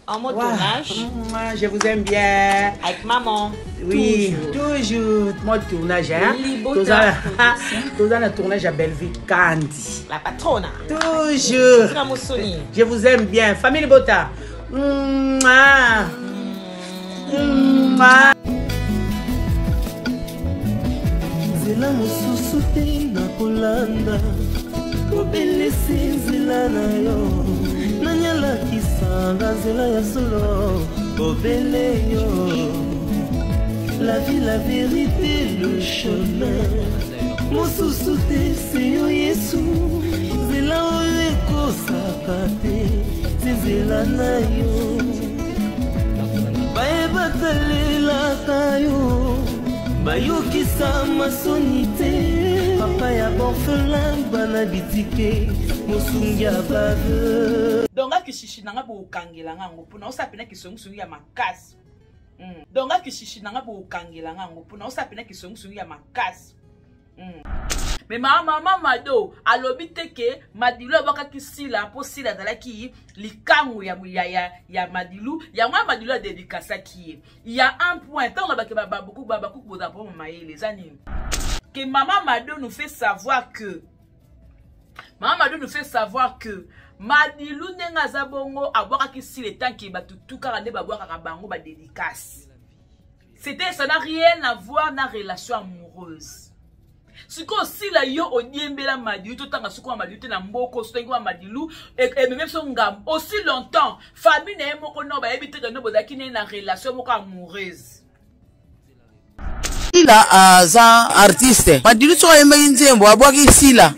En mode tournage. Je vous aime bien. Avec maman. Oui, toujours. Mode tournage. Hein? Tout ça, le tournage à Belleville Candy. La patronne. Toujours. Je vous aime bien. Famille Bota. Zela mususu te na kolanda obelesi nzela na yo nanyalakisanga nzela ya solo obele yo la vie, la vérité, le chemin mususu te se yo yesu nzela oyo ekosaka te nzela na yo bayebatalelaka yo bayokisa masoni te papa ya borfelin bana bitike mosungi ya bave donga kishishi nanga bokangela ngango puna osapena kisongusungi ya makasi donga kishishi nanga bokangela ngango puna osapena kisongusungi ya makasi mais mama mado alobi teke madilu abakaki sila po sila zalaki likangu ya madilu ya mwa madilu a dédicacaki il y a un point tant baki beaucoup boza pour maman les années que maman Mado nous fait savoir que madilu nenga zabongo abakaki sila tant que batutuka rande babwaka bango ba dédicace c'était ça n'a rien à voir na relation amoureuse. Si aussi la yo odiembela madilu to tanga suko madilu te na mboko sotengi wa madilu et même so ngam aussi longtemps famille na moko no ba ebite no bozaki na relation moko amoureuse. Il a un artiste madilu so yemba nzembo abwaki sila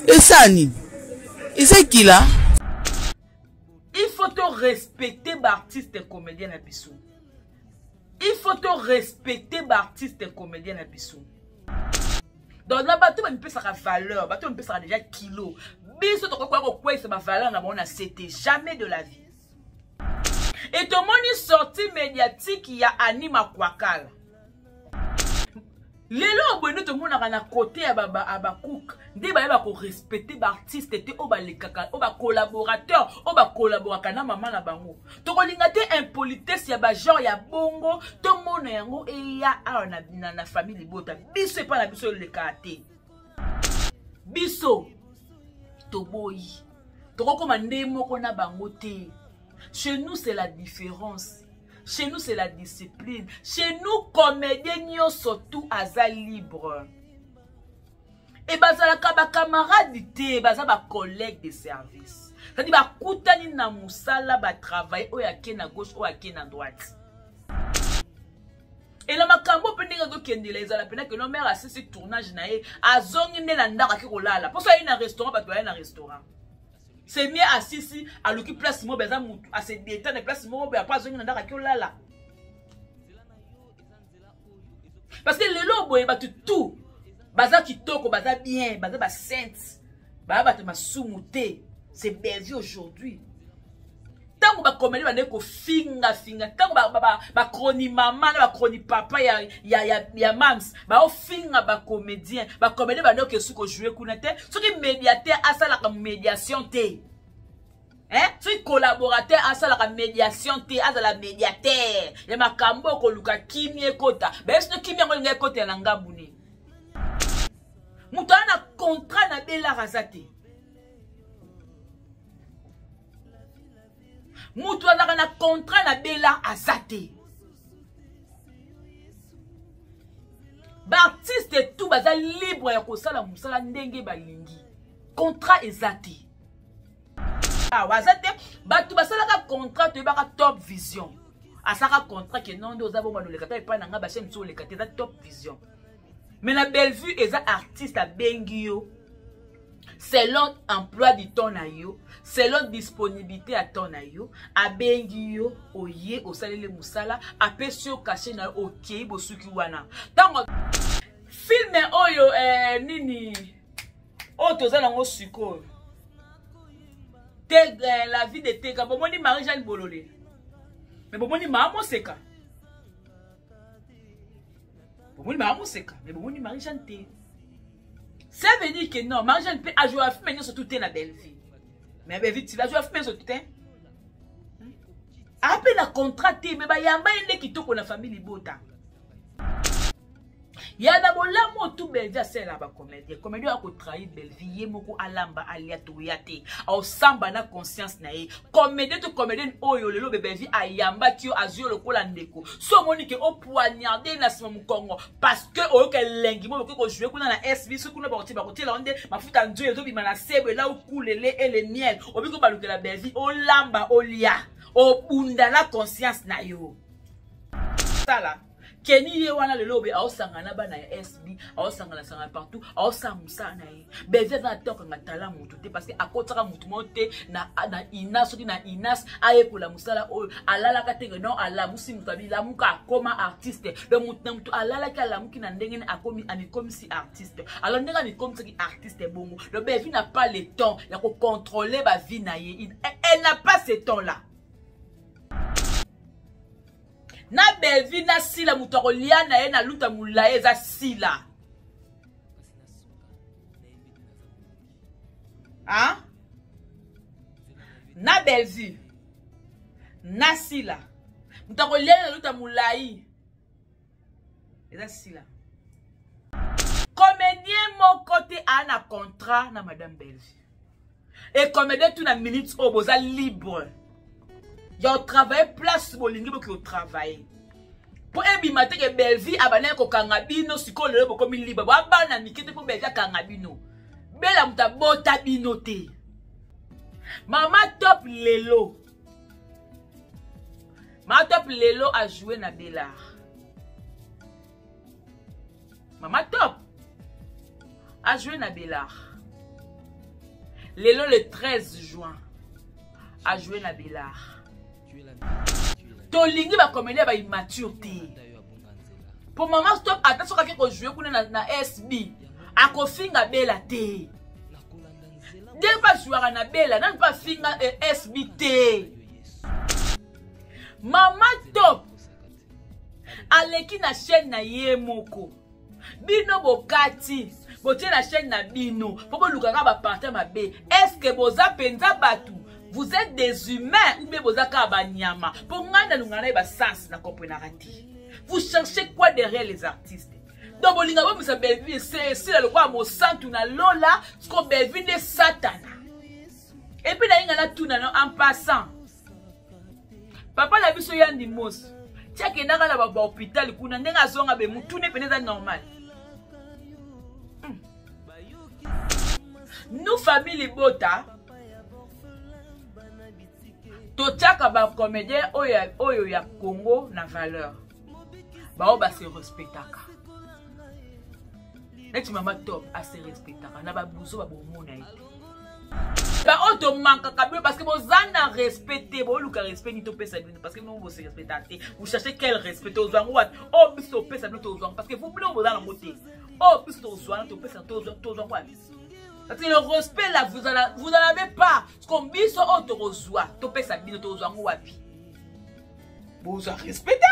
esani qui là il faut te respecter l'artiste comédien na biso. Il faut te respecter l'artiste comédien na biso. Donc là bateau va me payer sa valeur, bateau me payer ça déjà kilo. Biso to quoi c'est ma valeur na bona c'était jamais de la vie. Et tout le monde est sorti médiatique il y a Anima Kwakala. Lelo bono tout le monde na côté aba cook, ndi ba ko respecter l'artiste te o ba le kaka, o ba collaborateur, o ba collaborer na maman na bango. To ko linga te impolitesse ya ba genre ya bongo, to mona yango e ya na famille bota. Biso pas na biso le kate. Biso to boy. To ko komande moko na bango te. Chez nous c'est la différence. Chez nous, c'est la discipline. Chez nous, comédiens, surtout, aza libre. Et bazalaka ba camarade te, bazaba collègue de service. C'est-à-dire, ba koutani na musala, ba travail, o yake na gauche, o yake na droite. Et la makambo pendinga go kendela ezala pena que no mère assisi tournage na e azongi ne na ndaka ki kolala. Pour ça il y a un restaurant, ba to ya na restaurant. C'est mieux assis à l'occuper place mo beza mutu à se détendre place mo ba pas zongi ndaka ki olala. Parce que les lobo ba tout baza kitoko baza bien baza ba sainte ba te masumuté c'est berger aujourd'hui. Tango ba comédie ba neko finga tango ba chroni maman ba chroni papa ya mams ba o finga ba comédien ba comédie ba neko suko jouer kunete soki médiateur asala ka médiation te hein soki collaborateur asala ka médiation te azala médiateur ya makambo ko luka kimie kota ba esko kimie ngo ngai kota na ngabuni mutu ana contrat na bela razate. Mutu azaka na contrat na bela azate. Ba artiste tout baza libre ya kosala musala ndenge balingi. Contrat ezate. Ah wazate batu basalaka contrat to baka Top Vision. Asaka contrat ke non ndo zabo maloleka ta epa nanga ba chaîne so le kate za Top Vision. Mais la Bellevue eza artiste a bengio. Selon emploi du temps na yo, selon disponibilité à ton na yo, a bengi yo, oye, osalele musala, apesi yo caché na yo, ok, bosuki wana. Tango, film oyo, nini, o toza nango suko. La vie de Tega, bomoni Marie-Jeanne Bololé. Mais bomoni Maman Seka. Bomoni Maman Seka, mais bomoni Marie-Jeanne Té. Ça veut dire que non, Marie-Jeanne peut jouer à film sur tout la belle vie. Mais vite, tu vas jouer à film sur tout. Après la contrat, mais il y a un qui tourne la famille Bota. Il y a d'abord l'amour tout Belvi à celle là-bas comédien. Comédien a trahi Belvi, yemoko alamba alia toyate. Au samba na conscience nae. Comédien to comédien oyo lelo Belvi ayamba tio azio le kolandeko. So monique au poignardé na sima Congo parce que oyo ke lengi mo ko jouer kuna na SB so kuna ba kotie la onde mafuta nzo zo bi mana sebe là où coule le et le miel. Obi ko baluke la Belvi o lamba olia. O bunda la conscience na yo. Ça là. Keni ye wana le lobe a osangana ba na SB a osangana sanga partout a osamusa na ye Belvi va toka ngatala mutu te parce que akotaka mutu mote na inas soki na inas ayekola musala oyo alala katenge non ala musi mutu la muka akoma artiste le mutu alala ki ala muki na ndenge akomi anikomi si artiste alors ndenge anikomi si artiste bongo le Belvi n'a pas le temps ya ko contrôler ba vie na ye elle n'a pas ce temps là. Na Belvi na sila mutoko liana ye na luta mulaye za sila. Hein? Na Belvi na sila mutoko liana na luta mulaye za sila. Comédien mon côté a un contrat na Madame Belvi. Et comédien tout na minute au boza libre. Yo travail place bolingi bo ki travail. Pour ebimate ke Belvi abana ko kangabino siko lelo ko mi libre. Ba bana mikete po Belvi kangabino. Bela muta bota bino te. Mama Top Lelo. Mama Top Lelo a joué na Bellard. Mama Top a joué na Bellard. Lelo le 13 juin a joué na Bellard. Tolingi ba comédien ba immaturité. Pour Mama Stop attention ka ko jouer kuna na SB. Ako finga Bella te. Dès pas jouer na Bella, nan pas finga SB te. Mama Top aleki na chaîne na Yemoko. Bino bokati. Botie la chaîne na bino. Popo lukaka ba partir ma be. Est-ce que boza penza batu? Vous êtes des humains ou bien vous êtes des nyama. Pour ngana lungana ba sens na comprenarati. Vous cherchez quoi derrière les artistes? Donc bolinga bo musa Belvi c'est le quoi mo santu na lola, ce qu'on Belvi de satana. Et puis na ngana tout na en passant. Papa la biso yandi mos. Tia ke ndaka na ba hôpital kuna ndenga zonga be mutu ne peneza normal. Nous famille Bota Tochaka ba comédien oyo ya Congo na valeur. Ba o ba se respectaka. Neti Mama Top a se respectaka na ba buzo ba bomona ite. Ba auto manka kabio parce que bozana respecter bo luka respect ni to pesa bino parce que nous vous se respecter. Vous cherchez quel respect aux gens what? Oh biso pesa no to gens parce que vous voulez vous dans la moté. Oh biso to soin to pesa to gens what? Parce que le respect là, vous en avez pas. Ce qu'on dit, c'est autre reçoit. Tu peux s'habiller, tu reçois un wapi. Vous en respectez.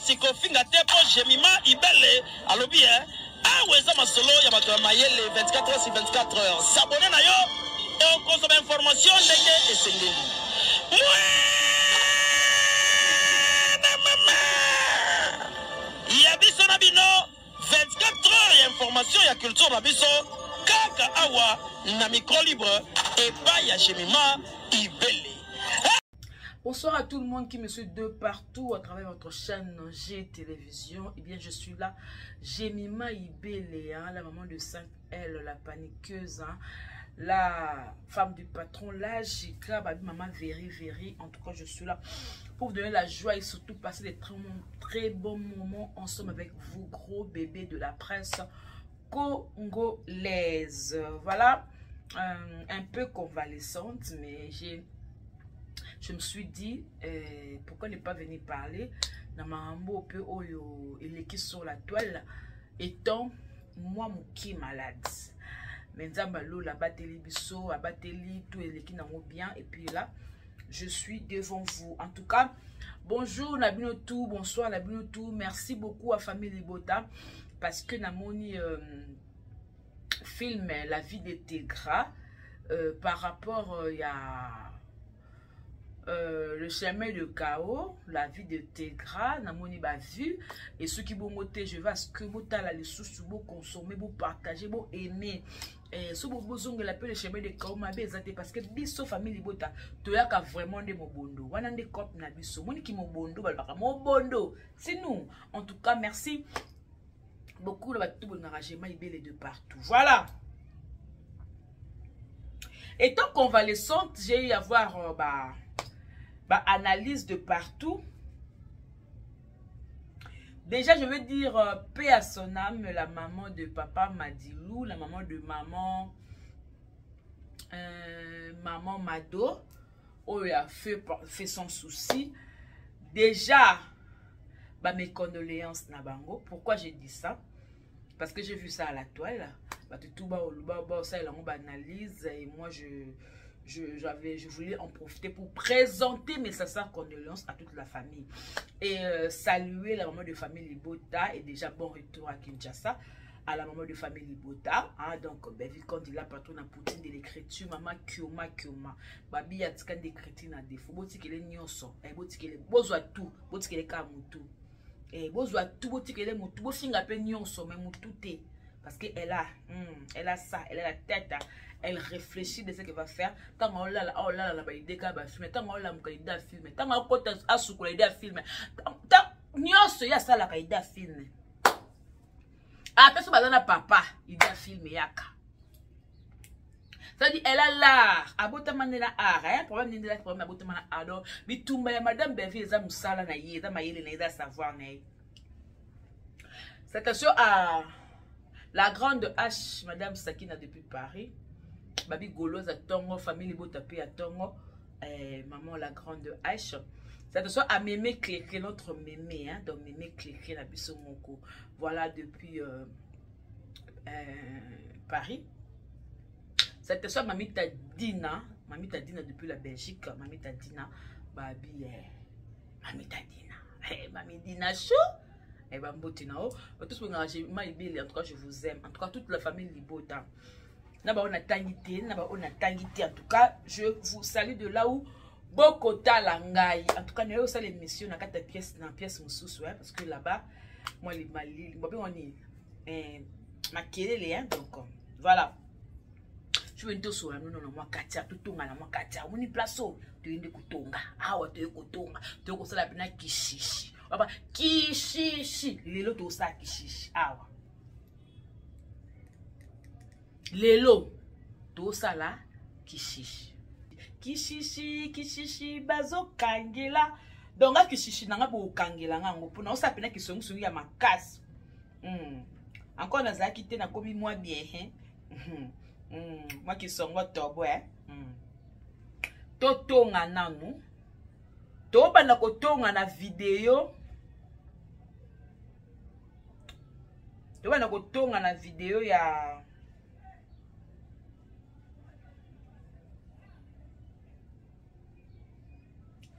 Sikofinga tepo jemima ibele alobi aweza masolo ya bato ya mayele 24 heures sur 24 heures s'abonner na yo et consommer information ndenge esengeli ya biso na bino 24 heures ya information ya culture na biso kaka awa na micro libre et pas ya jemima ibele. Bonsoir à tout le monde qui me suit de partout à travers votre chaîne G Télévision. Eh bien, je suis là. Jemima Ibele, hein, la maman de 5L, la paniqueuse, hein, la femme du patron, la Jika, maman Very. En tout cas, je suis là pour vous donner la joie et surtout passer des très bons moments ensemble avec vous, gros bébés de la presse congolaise. Voilà, un peu convalescente, mais je me suis dit, pourquoi ne pas venir parler dans ma mambo peu oyo et qui sur la toile, étant moi qui malade. Mais Nzambalo la bateli biso, a bateli tout et qui n'en bien. Et puis là, je suis devant vous. En tout cas, bonjour Nabinotou, bonsoir Nabinotou. Merci beaucoup à Famille Libota parce que Namoni filme la vie de Tegra par rapport il y a le chemin de chaos, la vie de Tegra, Namoni ba vu et ceux qui vont monter, je vais à ce que vous la les sous vous consommer, vous partager, vous aimer. Et ce vous besoin de l'appeler le chemin de chaos, ma bezate parce que biso famille libota, tu as qu'à vraiment de mobondo, wana de cop na biso, moni qui mobondo, balbaka mobondo, c'est nous. En tout cas, merci beaucoup de tout bon arrangement ibele de partout. Voilà. Étant convalescente, j'ai eu à voir analyse de partout. Déjà, je veux dire paix à son âme, la maman de papa Madilou, la maman de maman Mado, où il a fait son souci. Déjà, mes condoléances Nabango. Pourquoi j'ai dit ça? Parce que j'ai vu ça à la toile. Ça, il a analyse et moi je voulais en profiter pour présenter mes sincères condoléances à toute la famille et saluer la maman de famille Libota et déjà bon retour à Kinshasa à la maman de famille Libota, hein, donc quand il a patron à Poutine de l'écriture maman Kioma babi ya tika d'écriture na défaut botikele nyonso e botikele bozwa tout botikele ka mutu e bozwa tout botikele mutu bofinga pe nyonso mais mutu te parce que elle a ça, elle a la tête, elle réfléchit de ce qu'elle va faire. Tant qu'on l'a, bah idée qu'elle va filmer. Tant qu'on l'a, mon idée à filmer. Tant qu'on côté à sous l'idée à filmer. Tant nyonso ya ça la idée à filmer. Après ça bazana papa, idée à filmer yaka. Ça dit elle a l'art. Abotama na art, hein. Problème ni de la problème abotama na art. Bitumba ya madame Bevi eza musala na ye, eza mayele na eza savoir na. C'est attention à la grande H, Madame Sakina depuis Paris. Babi Goloz à Tongo, famille Botapé à Tongo. Maman la grande H. C'est attention à Mémé Clécré, notre Mémé. Hein, donc Mémé Clécré, la Bissomoko. Voilà depuis Paris. C'est attention à Mamita Dina. Mamita Dina depuis la Belgique. Mamita Dina. Babi. Mamita Dina. Mamita Dina chou. Et ben Botinao, tous en tout cas je vous aime, en tout cas toute la famille Libota. Naba on a tangité, en tout cas je vous salue de là où Bokota Langai. En tout cas nous ça les messieurs na quatre pièces dans pièce mususu parce que là-bas moi les Mali, on est maquillé les donc voilà. Je veux dire sur la non moi katia tout tonga na moi katia on y place tu inde kutonga awa tu kutonga tu ko sala bina kishishi. Papa, kishishi. Lelo to sa kishishi. Awa. Lelo to sa la kishishi. Kishishi bazo kangela. Donc kishishi nanga bo kangela ngango pona osa pena kisongu ya makasi. Encore na za kité na komi moi bien moi kisongo tobo Totonga nanu. Toba na kotonga na video. Toba na kotonga na video ya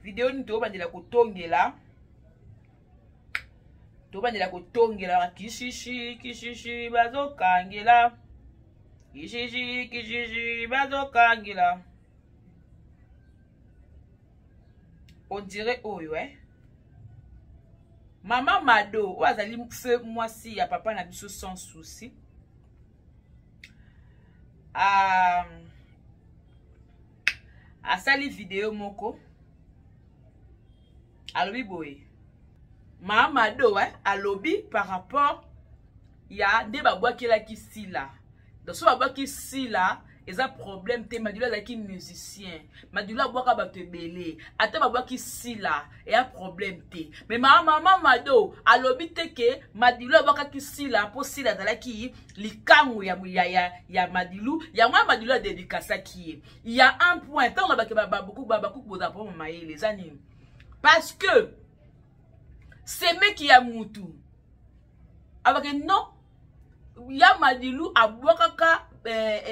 video ni toba ndela kotongela. Toba ndela kotongela kishishi bazo kangela. Kishishi bazo kangela. On dirait oyo Maman Mado, ouazali feu moi si ya papa na biso sans souci. A sali vidéo moko. alobi boye Mama Do alobi par rapport ya nde babwakelaki sila donc so babwaki sila eza problème te Madilo azalaki musicien Madilo abwaka bato ebele ata babwaki sila eya problème te mais Mama Do alobi te ke Madilo abwakaki sila po sila azalaki likangu ya Madilo yango Madilo adedikasaki ye y a un point tant babaki babuku boza po mayele eza nini parce que c'est mec qui a mutu avec non ya Madilo abwakaka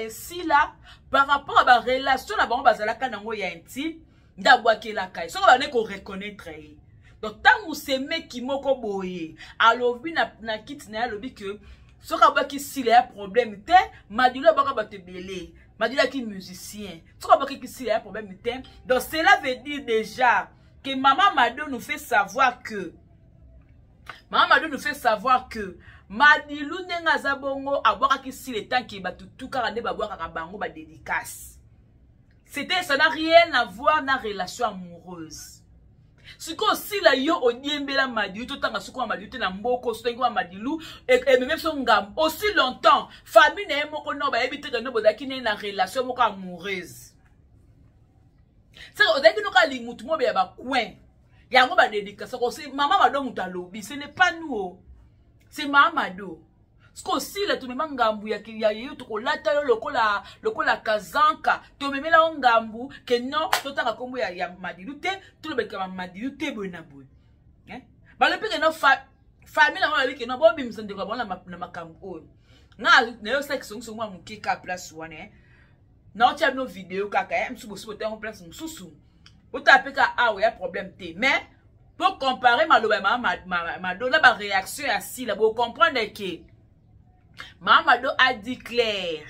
sila par rapport à la relation na bango bazalaka nango ya intime ndabwakelaka so ba ne ko reconnaître donc tant ou c'est mec qui moko boye alobi na kit na alobi que so ka bwaki sila ya problème te Madilo baka batebele Madilo qui musicien so ka bwaki sila ya problème te donc cela veut dire déjà que Maman Mado nous fait savoir que Madilo nenga zabongo abwaka si le temps qui batutuka rande babwaka bango ba dédicace. C'était ça n'a rien à voir na relation amoureuse. Ce qu'on si la yo odiembela Madilo tout temps suko Madilo te na mboko sotengi wa Madilo et même son ngam aussi longtemps famille na moko no ba ebite que no bodaki na relation moko amoureuse. C'est odaki no ka limutu mo be ba coin. Yango ba dédicace ko si Maman Mado mutalobi ce n'est pas nous. C'est Maman Do. Ce qu'on si là tout même ngambu ya yo to ko lata yo lokola kazanka to même la ngambu que non to ta kombo ya Madilo te tout le beka Madilo te bona boy. Hein? Ba le peke no famille na wali ke no bo bim sende ko bona na makambo. Na yo section so mwa mukeka place wane. Na otia no vidéo kaka msubo te en place msusu. Otapeka awe ya problème te mais pour comparer Mado na ba réaction à si là vous comprendre que Mado a dit clair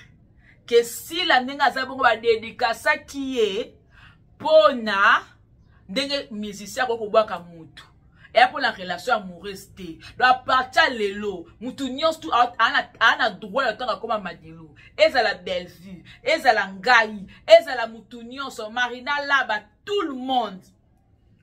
que si la nenga za bongo ba dédicace qui est pona ndenge musicien ko bwaka mutu et pour la relation amoureuse te doit partir lelo mutu nyos tout ana droit le temps comme Madilo eza la belle vue eza la ngai eza la mutu nyos Marina là tout le monde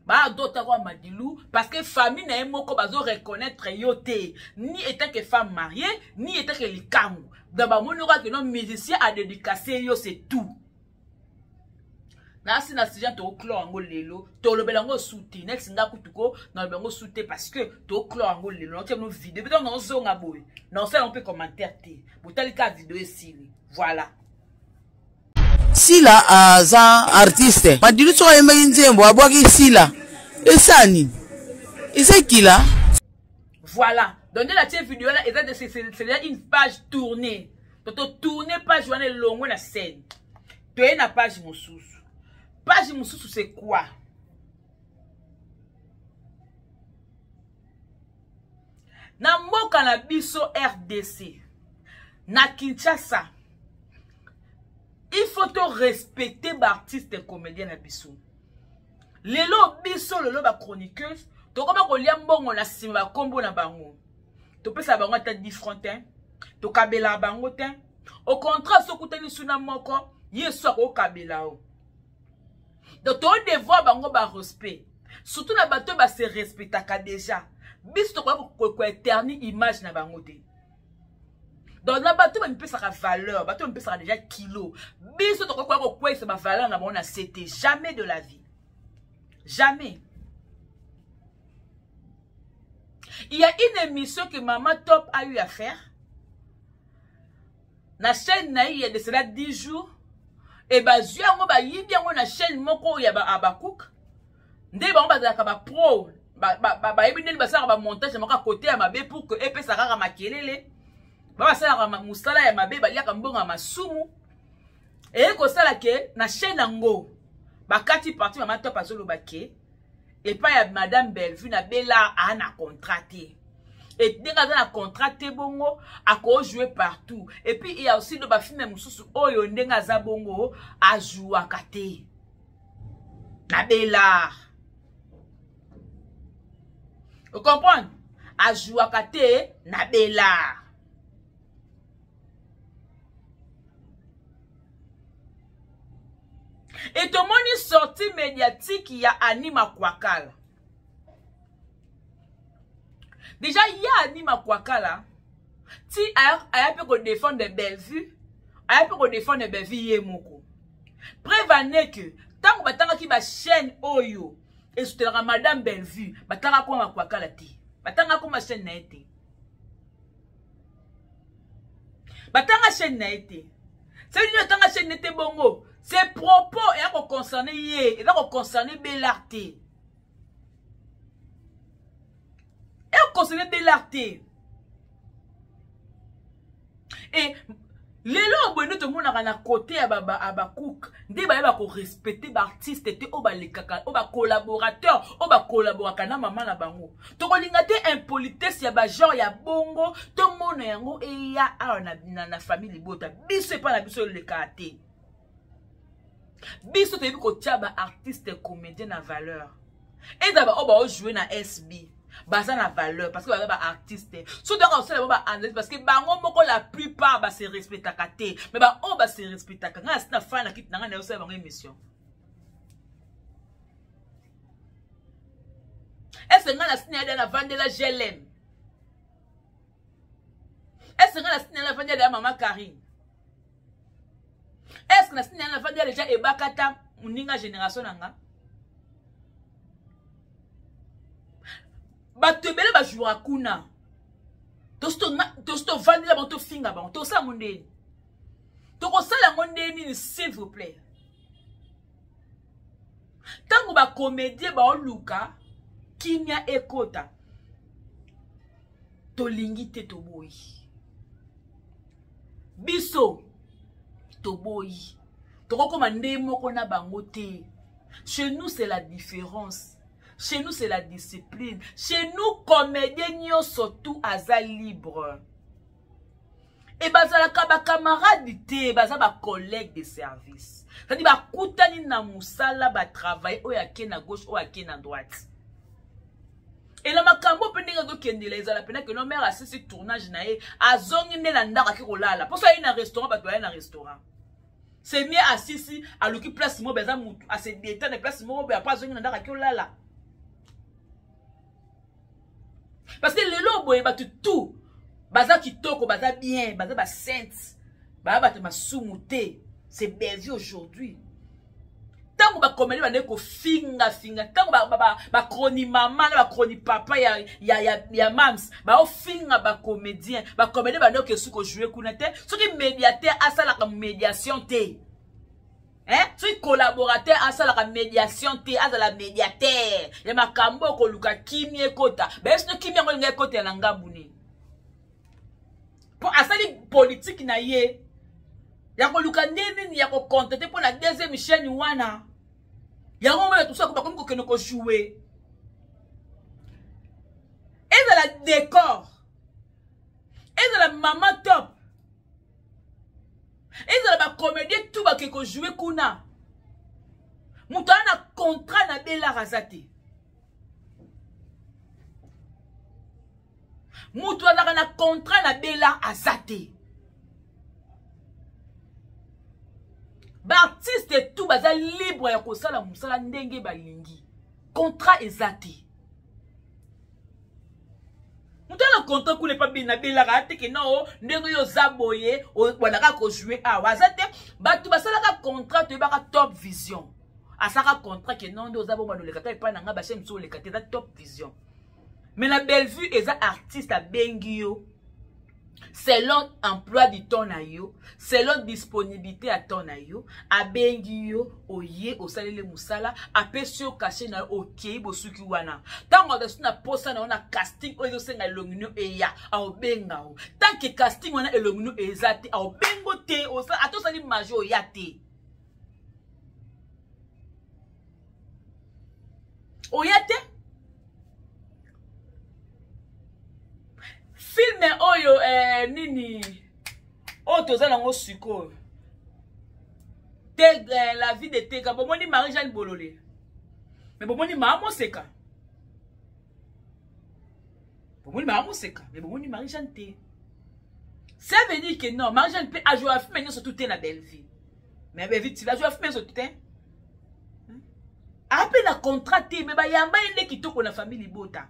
ba d'autres quoi Madilo parce que famille na moko bazo reconnaître yote ni étant que femme mariée ni étant que likangu dans ba monora que non musicien a dédicacé yo c'est tout na si na sijan to clo ngo lelo to lobela ngo souti next nga kutuko na lobela ngo souti parce que to clo ngo lelo na temo vidéo peut non zonga boy non ça on peut commentaire te botali ka vidéo ici voilà. Sila aza artiste Madilo so yemba nzembo abwaki sila esani isekila voilà donc de la vidéo là c'est une page tournée donc tourner page wana longo na scène to na page mususu c'est quoi na mboka na biso RDC na Kinshasa il faut te respecter l'artiste et comédien na biso. Lelo biso lelo ba chroniqueuse, to koma ko lia mbongo na sima ba kombo na bango. To pesa bango ta differentin, to kabela bango ten. Au contraire so kutani suna moko, yeso ko kabela o. Donc to devoir bango ba respect. Surtout na bato ba se respectaka déjà. Biso to ko éterni image na bango te. Donc la bateau va me payer sa valeur, bateau me payer déjà kilo. Biso to quoi c'est ma valeur na bona c'était jamais de la vie. Jamais. Il y a une émission que Maman Top a eu à faire. La chaîne na il y a de cela 10 jours et ba zua ngo ba yibi ngo na chaîne moko ya ba abakouk. Nde ba ba za ka ba pro ba yibi ndeli ba sa ba montage moko côté ya mabe pour que epé sa ka makelele. Baba sala musala ya mabe baliaka mbonga masumu et ko sala ke na chaîne ngo bakati parti Maman Top azolo bake et pas ya madame Bellevue na bela ana contraté et denga na contraté bongo ako jouer partout et puis il y a aussi de ba film mususu oyo ndenga za bongo a jouer kate na bela vous comprenez a jouer kate na bela. Et tout le monde sorti médiatique, il y a Anima Kwakal. Déjà, il y a Anima Kwakala. Si aya peut qu'on défende de Bellevue, aya peut qu'on défende de Bellevue Yemoko. Prévenez que tant que batanga qui ba chaîne Oyo et soutenir Madame Bellevue, batanga quoi Kwakala ti. Batanga quoi ma chaîne na été. Batanga chaîne na été. C'est une batanga chaîne n'était bongo. Ces propos et à concerner yé, et à concerner Bellarté. Et à concerner Bellarté. Et les lois bonnes tout le monde a côté à Babakouk, des ba ko respecter l'artiste et au ba les kaka, au ba collaborateur, au ba collaborateur na maman na bango. To ko lingate impolitesse ya ba genre ya bongo, to mona yango e ya na famille bota. Biso pas na biso le kate. Biso te bi ko tia ba artiste comédien na valeur. Et d'abord on va jouer na SB. Baza na valeur parce que ba artiste so donc on sait ba analyse parce que bango moko la plupart ba se respecta kate mais ba on ba se respecta nga sina fan na kit na nga na bango émission est-ce que nga na sina na vendre la GLM est-ce que nga na sina na vendre la maman Karine est-ce que na sina na vendre déjà ebakata muninga génération nanga batebele ba jouera kuna tosto vandi la banto finga ba to sa mondeni to ko sala mondeni s'il vous plaît tango ba comédien ba luka kimia ekota to lingi te to boyi biso to boyi to ko komande moko na bango te. Chez nous c'est la différence. Chez nous, c'est la discipline. Chez nous, comédiens, surtout, aza libre. Et bazalaka ba camarade te, bazaba collègue de service. Ça dit ba koutani na musala ba travail o ya ke na gauche o ya ke na droite. Et la makambo pendinga do kendela ezala pena que no mère assisi tournage na e azongi ne na ndaka ki kolala. Pour ça il na restaurant ba toya na restaurant. C'est mieux assisi à l'oki place mo beza mutu à se détendre place mo ba pas zongi na ndaka ki kolala. Parce que les lobos battu tout baza kitoko baza bien baza ba sainte baza ba soumouté c'est Bellevue aujourd'hui tango ba comédie ba neko finga tango ba chroni maman ba chroni papa ya mams ba o finga ba comédien ba comédie ba neko suko jouer kuna te soki médiateur asala ka médiation te hein soki collaborateur asala ka médiation te asala médiateur ya makambo ko luka kimi ekota ba est kimi ngo nga ekota na ngabuni pour asali politique na ye ya ko luka nini ya ko contenter pour la deuxième chaîne wana ya ngoma tout ça ko ba ko keno ko jouer et de la décor et de la maman top et de la comédie tout ba ko jouer kuna mutu ana contrat na bela razate mutu ana na contrat na bela azate ba artiste tout baza libre ya kosala musala ndenge balingi contrat ezate mutu ana contrat kule pa bina bela rate ke no ndenge yo zaboye wana ka ko jouer azate batu basala ka contrat to ba top vision asaka contrat ke non ndo zabo ba no le kata pa nanga ba chem so le kata top vision. Mais la Bellevue est un artiste à Bengio. Selon emploi du temps na yo, selon disponibilité à temps na yo, à Bengio, oye, au salele musala, à pesio caché na ok, bosuki wana. Tant qu'on a posa na on a casting, oyo senga longino e ya, a obenga o. Tant que casting wana e longino e zate, a obengo te, o sa, ato sali majo ya te. Oyate? Film oyo nini oto za nango siko la vie de Tega bomoni Marie-Jeanne Bololé mais bomoni Maman Seka mais bomoni Marie-Jeanne te ça veut dire que non Marie-Jeanne peut a jouer à film sur tout na Bellevue mais Bellevue tu vas jouer à film sur tout après la contrat mais ba yamba ine kitoko na famille bota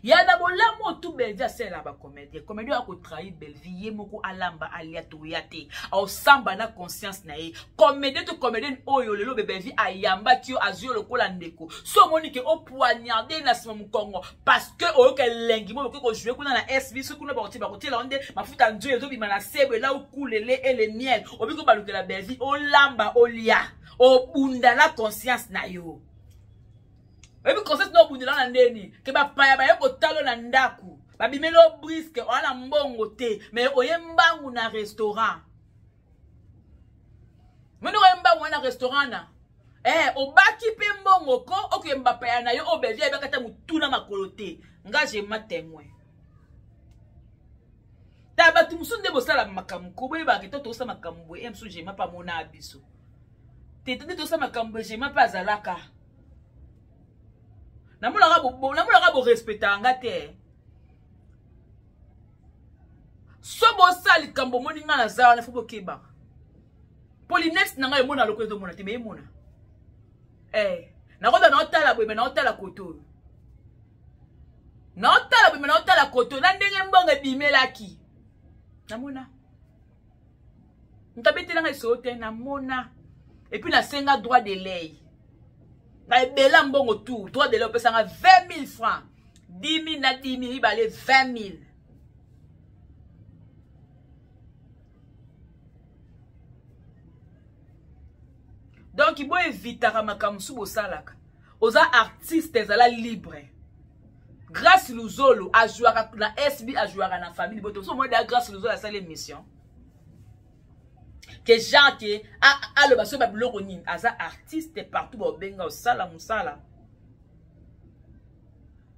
Yana bolamo tout Belvi a c'est là ba comédien. Comédien a ko trahi Belvi yemoko alamba alia toyate. Au samba na conscience na ye. Comédien to comédien oyo lelo Belvi ayamba kio azio lokola ndeko. So monique o poignarder na sima mukongo parce que o ke lengi mo ko jouer kuna na SB so kuna ba koti la onde mafuta njo ezo bi mana sebe la ukulele et le miel. Obi ko balukela Belvi o lamba olia. O bunda la conscience na yo. Ebi conscience no bundela na ndeni ke ba paya ba yeko talo na ndaku ba bimelo briske wana mbongo te mais oyembangu na restaurant mino oyembangu na restaurant na obaki pe mbongo ko okuyemba paya na yo Belvi ebakata mutuna makolo te nga je matemwe ta batu musunde bosala makambo ko boye ba keto to sa makambo emsu je mapa mona abiso te to sa makambo je mapa azalaka namula bo respecta ngate so bo sali kambo moninga na zawa na fubo keba polinex nanga yemona lokwe do mona te me mona na koda na otala bo me na otala koto na ndenge mbonga bimelaki namona ntabetela nga isote namona et puis na senga droit de l'œil. Na bela mbongo tout, droit de l'opé ça 20 000 francs. 10 000 na 10 000, il va aller 20 000. Donc il faut éviter à makamsu bosalaka. Oza artiste ezala libre. Grâce Luzolo a joué na SB a joué na famille boto. So moi grâce Luzolo a salé mission. Que gens qui a le baso babuloko nini aza artiste partout bo benga au sala musala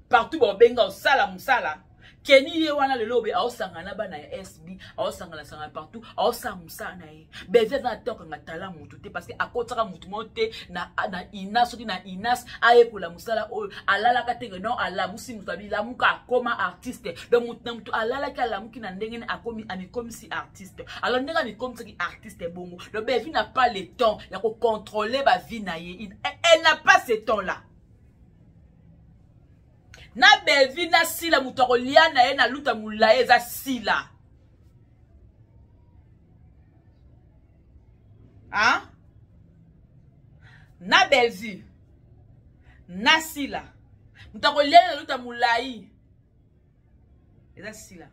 partout bo benga au sala musala keni ye wana le lobe a osangana bana ya SB a osangana sanga partout a osamusa na ye beze za toka ngatala mutu te parce que akotaka mutu mote na inas soki na inas aye kola musala o alala katenge non ala musi musabi la muka akoma artiste donc mutu alala ka la muki na ndenge akomi amikomi si artiste alors ndenge amikomi si artiste bongo le bevi n'a pas le temps ya ko contrôler ba vie na ye elle n'a pas ce temps là. Na Belvi na sila mutoko liana ye na luta mulaye za sila. Hein? Na Belvi na sila mutoko liana na luta mulaye za sila.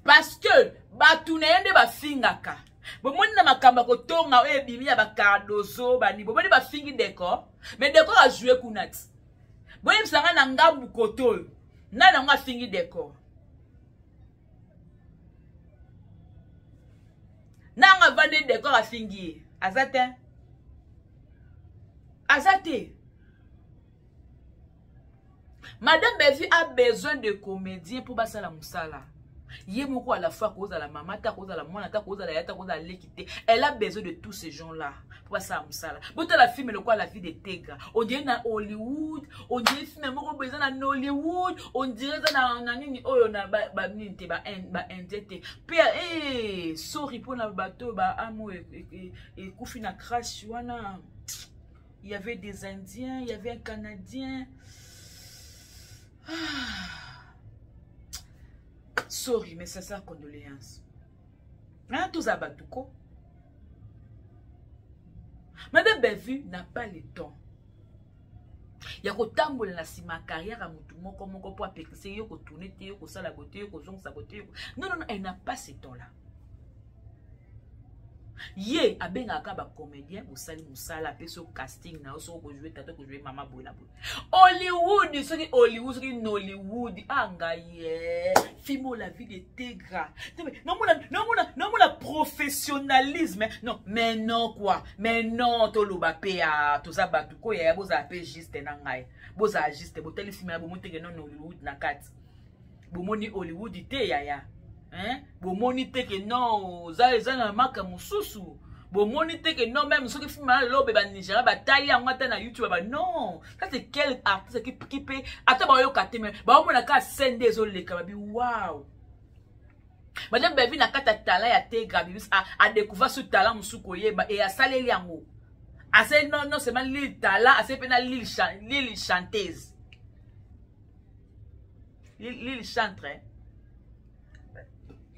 Parce que batu na yende ba fingaka. Bomoni na makamba ko tonga o ebimi ya bakadozo bani bomoni ba fingi décor mais décor a joué kunati boyim sanga na ngambu koto na nga fingi décor na nga vande décor a fingi azate Madame Belvi a besoin de comédien pour basala musala. Yemoko à la fois cause à la maman, ta cause à la mona, ta cause à la yata, cause à l'équité. Elle a besoin de tous ces gens-là. Pour ça, musala. Bon, la film, le quoi, la vie de Tegra. On dirait dans Hollywood, on dirait film, on besoin dans Hollywood, on dirait dans nini, oh, on a ba ninte, ba indete. Puis, sorry pour le bateau, ba amo et koufi na crash, wana. Il y avait des Indiens, il y avait un Canadien. Sorry, mais c'est ça, condoléances. Hein, tous abatouko. Madame Belvi n'a pas le temps. Il y a kotambola na sima carrière à mutu moko pour apekise yo ko tourner te yo ko sala côté yo ko zong sa côté. Non, elle n'a pas ce temps-là. Ye abenga ka ba comédien musali musala peso casting na oso ko jouer tato ko jouer mama bona bona Hollywood soki Hollywood soki Nollywood anga ye fimo la vie de Tegra non mona professionnalisme non mais non quoi mais non to loba pe a to za batu ko ya boza pe juste na ngai boza juste bo telefilm ya bo monteke non Hollywood na kat bo moni Hollywood te ya hein bo monite que non za na maka mususu bo monite que non même ceux qui filment là ba Nigeria ba taille en ngata na YouTube ba non ça c'est quel artiste qui peut ata ba yo kateme ba mo na ka sende zo le ka bi wow madame Belvi na kata talent ya Tegra bis a découvert ce talent musuko yeba et a saleli yango assez non seulement l'île talent, assez pena l'île chanteuse. L'île chanteuse.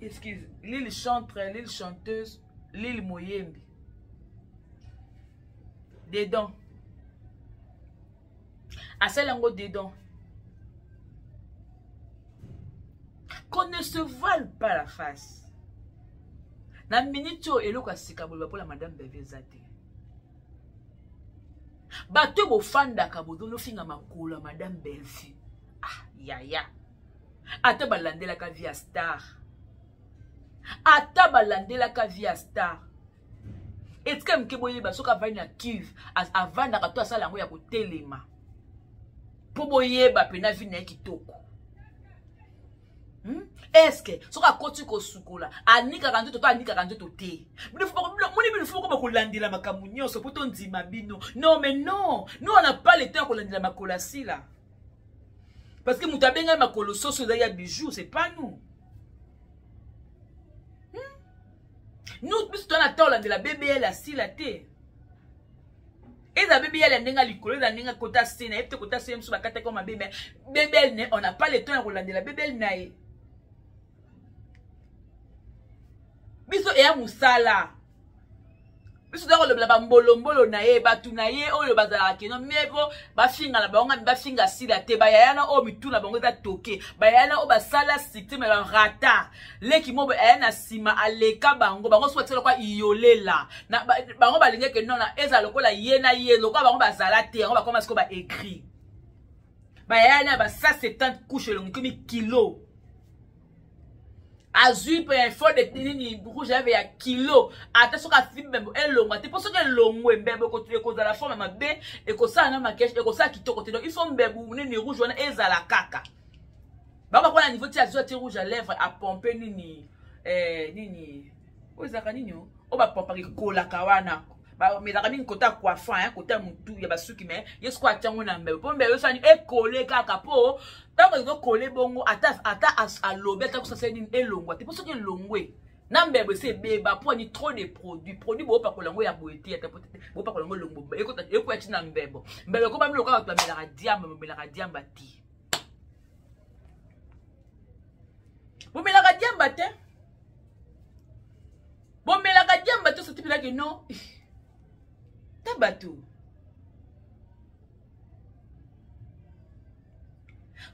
Excuse, l'île chanteuse, l'île chanteuse, l'île moyembi. Dedans. Assez lango dedans. Qu'on ne se voile pas la face. Na minute eloko asikabolo pour la madame Bevezate. Bato bo fanda kabodo no finga makula madame Belfi. Ah ya. Ata balandela ka via star. Ata balandela ka via star. Et comme ke boye basoka vanya kiv as avanda ka to asala ngo ya kotelema. Po boye ba pena vina kitoko. Est-ce que ce que côté ko sukola anika kanto to anika kanto to te moni faut ko landila makamunyo so poto ndima bino non mais non nous on n'a pas le temps ko landila makola si là parce que mutabenga makolo soso za ya bijou c'est pas nous nous bis to na to landila BBL si la te et la BBL ndenga likolo za ndenga kota sena et kota sena so bakata comme bébé BBL ne on n'a pas le temps ko landila BBL nae biso eya musala biso dako le blaba mbolo na ye batu na ye oyo bazala keno mebo bafinga na bango bafinga sila te bayana o mituna bango za toke bayana o basala système la rata leki mobo ayana sima aleka bango so tselo kwa iyolela na bango balinge ke nona eza lokola ye na ye lokola bango bazala te bango bakoma siko ba écrit bayana ba 170 couches longue comme kilo azui pe info de nini rouge avait ya kilo ata soka fimbe elongo te poso ke longo mbebe ko tu ko za la forme mabe e ko sa na makesh e ko sa kitoko te donc il faut mbebu nini rouge wana ezala kaka baba kwa na niveau ti azui te rouge à lèvres a pomper nini nini ozaka nini o ba pomper ko la kawana ba me la kamini kota coiffant hein kota mutu ya basuki mais yesko atango na mbebe po mbebe so ni e coller kaka po tant que coller bongo ata à lobe ata ko sa nini elongwa te poso ke longwe na mbebe se beba po ni trop de produits bo pa ko lango ya boete ata bo pa ko lango longbo e ko ya tina mbebe ko ba mi lo ka ba mela diamba ti bo mela diamba te bo mela diamba te so tipila ke non tabatou.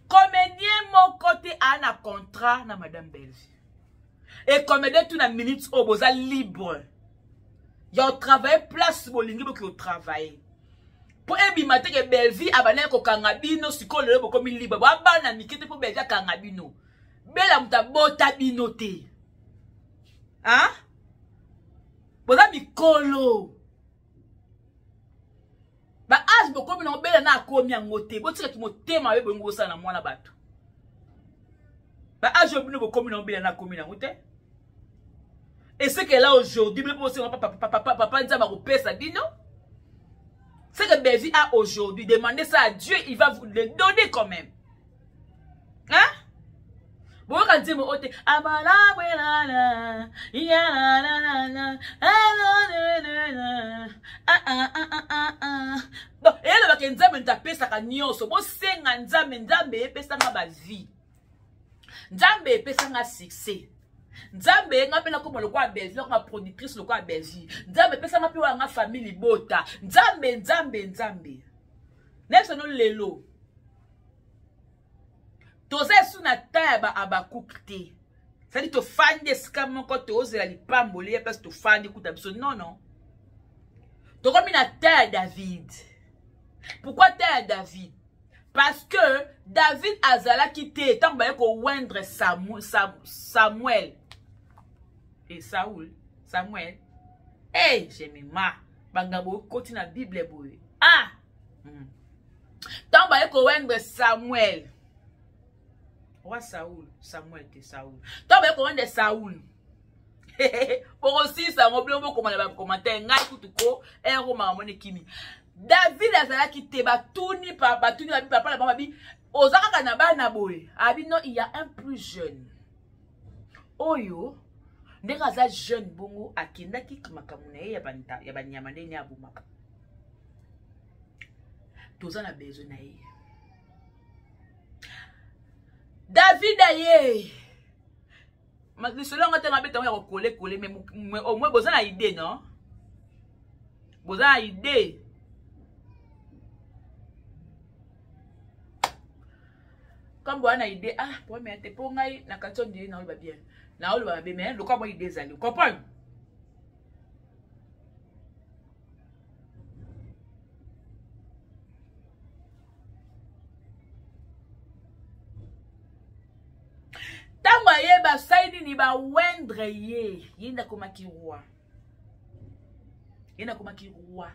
Comédien mon côté a un contrat na madame Belvi. Et comédien tout na minute au boza libre. Yo travail place bolingi bo ki travail. Pour ebimate ke Belvi abana ko kangabino sikolo bo komi libre. Ba bana mikete pour Belvi kangabino. Bela muta bota bino te. Hein? Boza mikolo. Ba as boko mi no bela na akomi angote bo tika ki motema we bongo sa na mwana bato ba as jo bino boko mi no bela na akomi na ngote et c'est que là aujourd'hui même pour papa nzamba ko pesa bino c'est que Belvi a aujourd'hui demandé ça à Dieu il va vous le donner quand même hein bon quand dit mo ote amala welala ya la la donc et le ba nzambe ntapesa ka nyonso bo senga nzambe epesa nga ba vie nzambe epesa nga succès nzambe nga pena ko mo lokwa Belvi nga productrice lokwa Belvi nzambe epesa nga pe wa nga famille bota nzambe neso no lelo toza suna taba abakukte ça dit to fande skam ko to ozela lipamboli parce to fande kuta biso non to comme na terre David. Pourquoi terre David? Parce que David azala quitté tant ba ko wendre Samuel et Samuel eh j'aime ma bangabo koti na Bible boy ah tant ba ko wendre Samuel roi Samuel te Saoul tant ba ko wendre Saoul pour aussi ça mon blongo comment les commentaires ngai kutuko ero mamone kimi David azala quitté batuni papa la mama bi ozaka kana bana boy abi non il y a un plus jeune oyo ndeka za jeune bongo akindaki makamuna ya banyama ndeni abumaka toza na besoin na ye. David aye. Ma lisolo ngate ngabe tango ya kole mais au moins boza na idée non? Boza na idée. Comme boza na idée pour me te po ngai na kanton de na ba bien. Na olo ba bien mais le quoi moi idée zali. Comprends? Tango ye ba saidi ni ba wendre ye yenda koma ki roi. Yenda koma ki roi.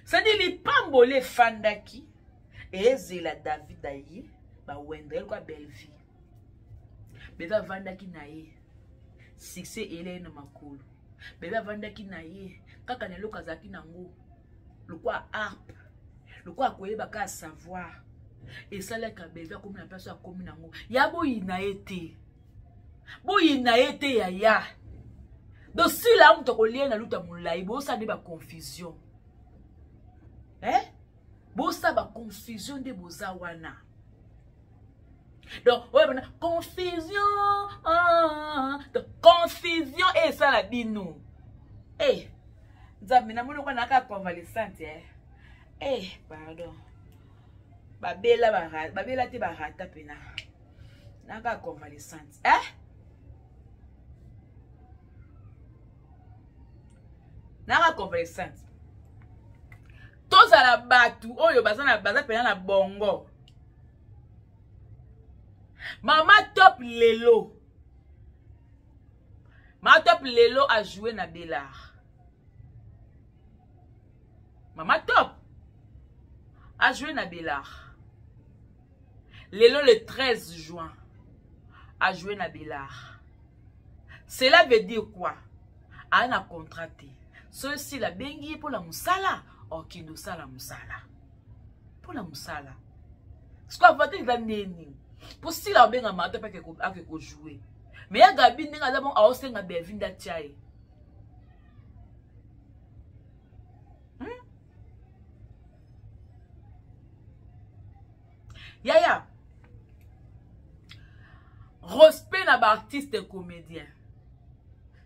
Sadi li pambole fandaki ezela David aye ba wendre kwa belle vie. Beba vandaki na ye. Succès ele na makulu. Beba vandaki na ye kaka ne loka zaki nango. Lokwa harpe. Lokwa koyeba ka savoir. Et ça là quand bébé comme la personne comme nango ya boyina été ya donc si là on te coller na luta mulai bo ça de ba confusion bo ça ba confusion de bozawana donc ouais confusion donc confusion et ça la bino nzambe na mona kwa na ka convalescente pardon babela te barata pena naka convalescente naka convalescente tozala batu oyo baza pena na bongo mama top lelo a joué na Bélard. Mama top a joué na Bélard. Lelo le 13 juin a joué na Bélard. Cela veut dire quoi? A na contraté. Ceci la bengi pour la musala. Okindo sala musala. Pour la musala. Ce qu'on va dire neni. Pour si la benga mata pa ke ko jouer. Mais ya gabi ndinga za bon a osenga bevinda tiae. Yaya. Respect na ba artiste et comédien.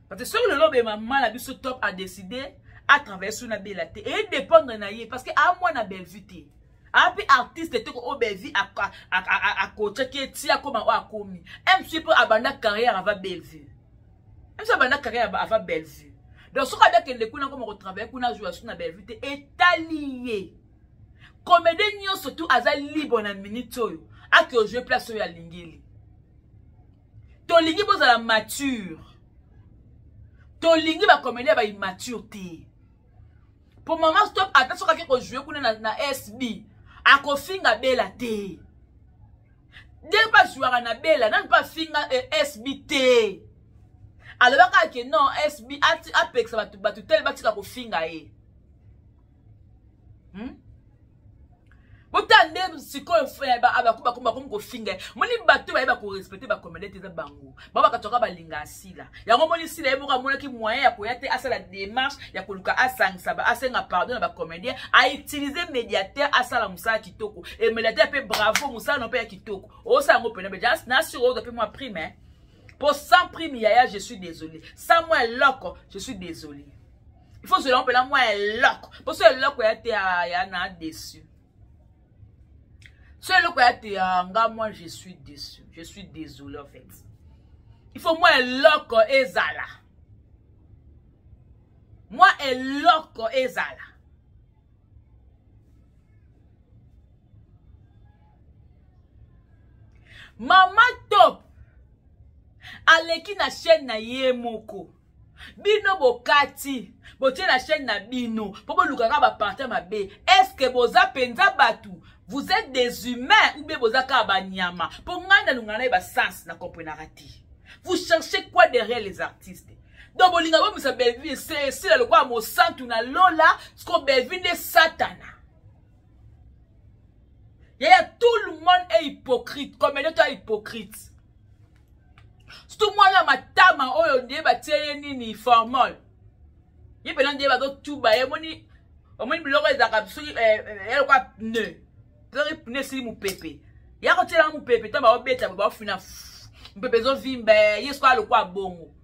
Parce que sur le lobe maman la biso top a décidé à travers sur na belate et dépendre na ye parce que à moi na belle vie. A puis artiste te ko belle vie a coach qui tia comme a komi. MC pour abanda carrière avec belle vie. MC abanda carrière avec belle vie. Donc ce qu'on a que les kuna comme retravailler kuna jouer sur na belle vie est allié. Comédien nyo surtout aza libre na minute oyo a que jouer place oyo ya lingeli. To lingi boza la mature. To lingi ba comédien ba immaturité. Pour maman stop attention ka ko jouer kuna na SB. A ko finga bela te. De pas jouer na bela, nan pas finga SBT. Alors ba ka non SB apex batu tel ba tika ko finga e. Botande siko abakuba comme ko finga moni bato ba ko respecter ba comédien te bango baba katoka ba linga asila yango moni sila eboka mona ki moyen ya koyate asala démarche ya koluka asangisa ba asenga pardon na ba comédien a utiliser médiateur asala musala kitoko et médiateur pe bravo musala no pe ya kitoko o sa ngo pena be just na sur o pe moi prime pour 100 prime yaya je suis désolé sans moi loco je suis désolé il faut se l'appeler là moi loco pour ce loco ya na déçu. C'est le cas moi je suis déçu. Je suis désolé en fait. Il faut moi loco ezala. Moi loco ezala. Mama top. Aleki na chaîne na ye moko. Bino bokati. Botie na chaîne na bino. Popo lukaka ba partir ma be. Est-ce que boza penza batu? Vous êtes des humains ou bien vous êtes kabanyama. Pour ngana lungana ba sens na comprenarati. Vous cherchez quoi derrière les artistes? Donc bolinga bo misa belvi c'est le quoi mo santu na lola ce qu'on belvi de satana. Tout le monde est hypocrite. Comme il est hypocrite. Surtout moi là ma tama oyo ndie ba tiye nini formal. Yé pelan ndie ba do tuba ye moni au moins biloko ezaka soki eloko pneu soki pneu sili mopepe ya kotiela mopepe to baobeta baofina mopepe ezovimba ye siko alokwa bongo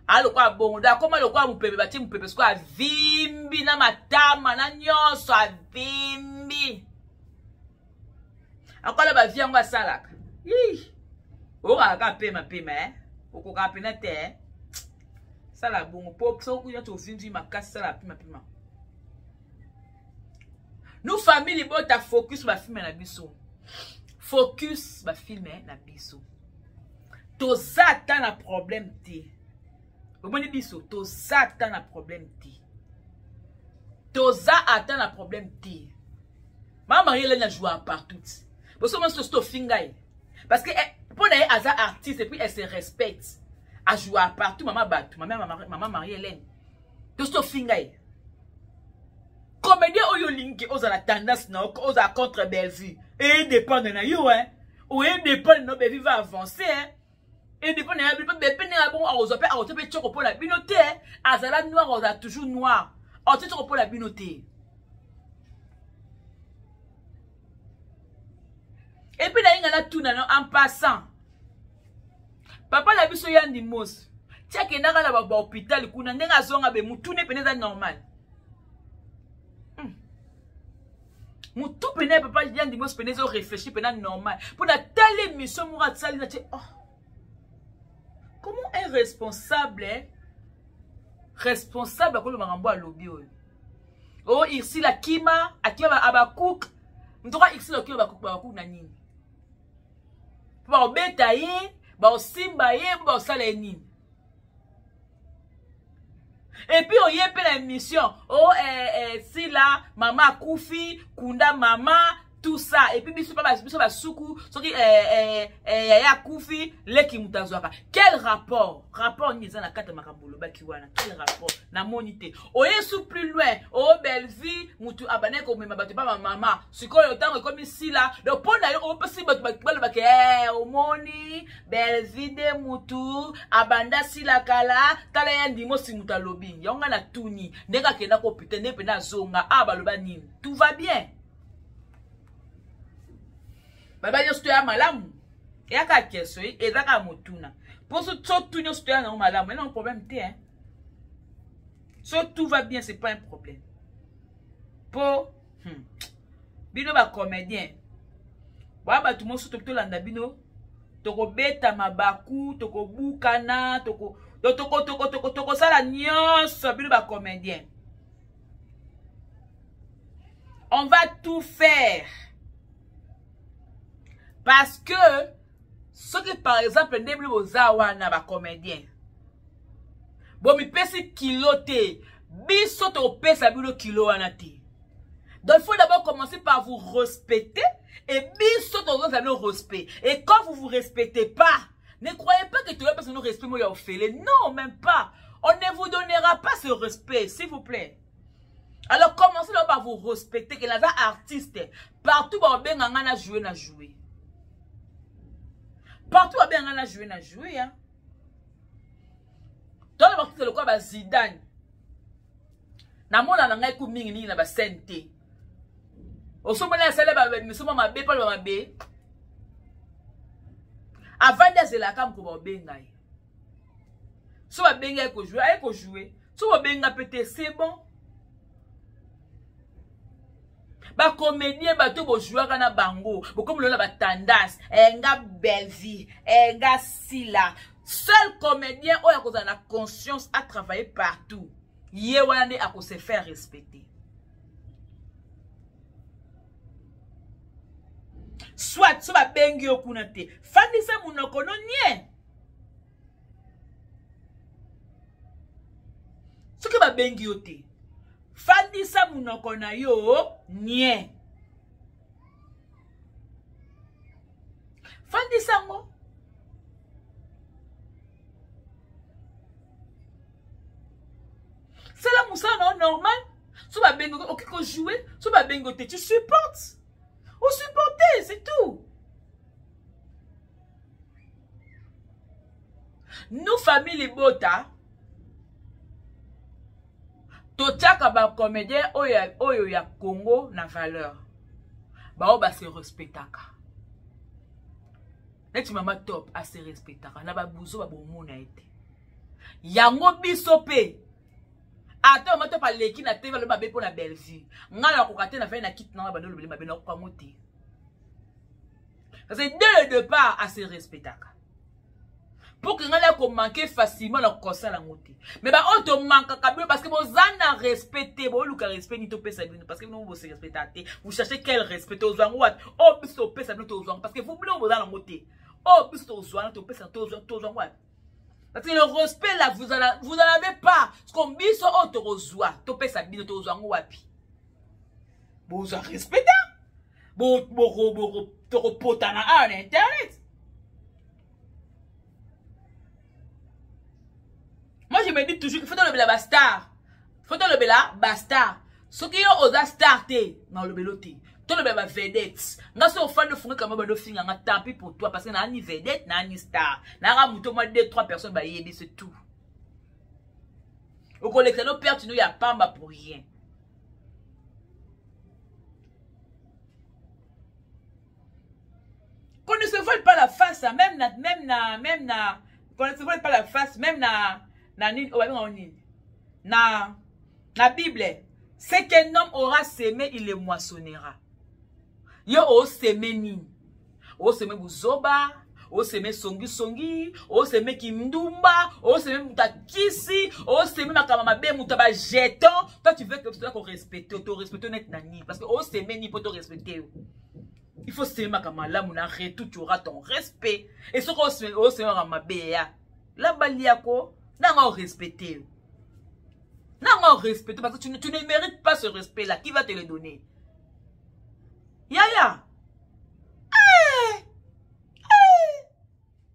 alokwa bongo da koma lokwa mopepe batie mopepe siko avimbi na matama na nyonso avimbi akola bavie yango asalaka okaka pema okokaka pena te sala bongo po soki nyonso ovimbi makasi sala pima nous famille bota focus bafilme na biso focus bafilme na biso toza ata na problème te omoni biso toza ata na problème te toza ata na problème te mama yele na joie partout boso mo sto fingai parce que pour les aza artiste et puis elle se respecte a jouer partout maman batu maman Marie-Hélène to sto fingai comédien oyo linki oza la tendance na oza contre Bellevue et dépend na yo ou et dépend no Bellevue va avancer et dépend na bepene bon ozope ozope choko pour la binoté azala noir oza toujours noir ozope choko pour la binoté et puis là il y a tout en passant papa la biso yandi mos tia ke ndaka na ba hôpital kuna ndenga zonga be mutune peneza normal mutu pene papa yandi mos peneza réfléchir pena normal pour na telle émission mura tsali na oh comment est responsable ko le marambo a lobby oh ici la kima akiba abakouk ntoka ici la kiba bakouk na nini ba obeta ye ba osimba ye ba osala nini et puis on y est la émission oh si là maman Koufi kunda maman tout ça et puis biso ba suku soki ya Koufi leki mutazwaka quel rapport ni za na kata makambolo bakiwana quel rapport na monité oye sous plus loin oh Bellevue mutu abane ko mema bato ba maman sikoyo tango comme ici là donc pona yo opesi bato bakeke omoni Bellevue de mutu abanda sila kala tala ya ndimo simuta lobi yonga na tuni ndeka kenda ko pitende pe na zonga abaloba nini tout va bien. Baba yo stoya malamu ya ka keso ezaka motuna pour ce tout yo stoya na malamu mais non problème te hein so tout va bien c'est pas un problème pour bino ba comédien ba tout mo so to landa bino toko beta mabaku toko bukana toko sala nyonso bino ba comédien on va tout faire. Parce que ce qui par exemple ndebli bozawa na ba comédien bon mi pesi kiloté biso to pesa bilo kilo wana te donc il faut d'abord commencer par vous respecter et biso to vous avez le respect et quand vous vous respectez pas ne croyez pas que tu vas passer le respect moi ya ofele non même pas on ne vous donnera pas ce respect s'il vous plaît. Alors commencez d'abord par vous respecter que les artistes partout ba benga na jouer partout à bien on a joué hein. Dans le parti de quoi ba Zidane. Na mona na ngai ku mingi na ba sente. Osomona sele ba misoma mabe pa ba mabe. Avant de zela kam ko ba benga. So ba benga ko jouer, So ba benga pété c'est bon. Ba comédien ba to bo jouer kana bango comme le ba tendance nga Bellevue nga sila seul comédien oya ko na conscience à travailler partout ye wana ne a ko se faire respecter soit so ba bengi okuna te fandisa munoko no nie so ke ba bengi ote fandisa munoko na yo nie fandisa ngo c'est la moussa non normal so ba bengo ok ko jouer so ba bengo te tu supportes ou supporter c'est tout. Nous famille Bota totiaka bacomédien oyo ya Congo na valeur bao base respectaka neti mama top ase respectaka na babuzo babomona ete yango biso pe ata mama top aleki na tv lo babe pona Belgique ngala kokate na fa na kit na bando lo bele mabe na kwa mote parce que dès le départ ase respectaka pour que ngala ko manquer facilement na kosa la mote mais ba on te manque kabilo parce que vous en respecter bo luka respect ni to pesa bino parce que vous vous respectez vous cherchez quel respect aux gens what oh biso pesa bino to gens parce que vous bino vous dans la mote oh biso aux to pesa to gens what parce que le respect là vous en avez pas parce qu'on biso oh to rozwa to pesa bino to gens wapi vous en respecter bo to repotana à internet. Moi, je me dis toujours qu'il faut le bela bastard. Faut le bela bastard. Ce qui est aux star dans le beloté. Tout le bela vedette. Nga so fan de founger comme bado finga nga tant pis pour toi parce que na ni vedette, na ni star. Na ra muto moi 2-3 personnes ba yebi c'est tout. Au collecteur père tu nous y a pamba pour rien. Qu'on ne se vole pas la face, même na qu'on ne se vole pas la face, même na Bible, c'est qu'un homme aura semé, il le moissonnera. Yo o semé ni, o semé buzoba, o semé songi, o semé kimdumba, o semé mutakisi, o semé makamamabe mutaba jeton. Toi tu veux que tu dois respecter, tu respectes net nani, parce que o semé ni pour te respecter. Il faut semer makamala muna retu, tu auras ton respect. Et ce qu'on se o semé ramabea, la baliako. Non, respecter. Non, respecter parce que tu ne mérites pas ce respect-là. Qui va te le donner? Yaya.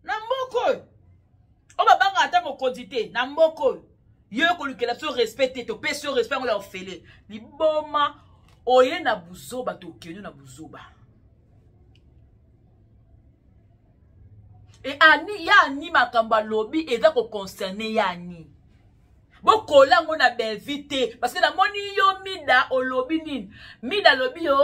Namboko. On va pas attendre mon quantité. Namboko. Yo kolukela so respecter to pe so respect on l'a offert. Li boma oye na buzoba to kenyo na buzoba. Et ani ya ni makamba lobby et ça ko concerner ya ni. Boko la ngona belvité parce que la moni yo mida o lobby nini. Mida lobby yo